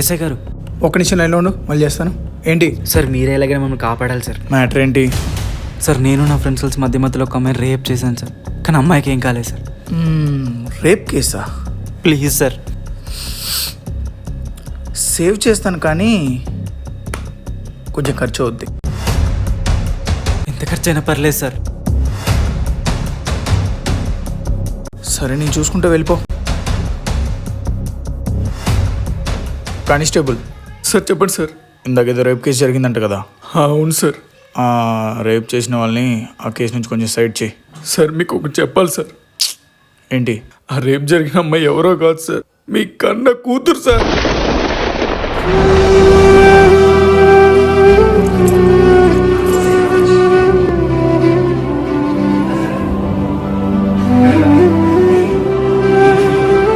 SI గారు. ఒక్క నిమిషం లైన్లో ఉండు, మళ్ళీ చేస్తాను. ఏంటి సార్ మీరే ఎలాగైనా మమ్మల్ని కాపాడాలి సార్. మ్యాటర్ ఏంటి? సార్ నేను నా ఫ్రెండ్స్ కలిసి మధ్యలో ఒక అమ్మాయిని రేప్ చేశాను సార్. కానీ అమ్మాయికి ఏం కాలేదు సార్. రేప్ కేసా? Please sir. సేవ్ చేస్తాను కానీ కొంచెం ఖర్చు అవుద్ది. ఎంత ఖర్చు అయినా పర్లేదు సార్. సరే నేను చూసుకుంటూ వెళ్ళిపో. కానిస్టేబుల్ సార్ చెప్పండి సార్. ఇందాక ఏదో రేప్ కేసు జరిగిందంట కదా? అవును సార్. రేప్ చేసిన వాళ్ళని ఆ కేసు నుంచి కొంచెం సైడ్ చేయి. సార్ మీకు ఒకటి చెప్పాలి సార్. ఏంటి? ఆ రేప్ జరిగిన అమ్మాయి ఎవరో కాదు సార్, మీ కన్న కూతురు సార్.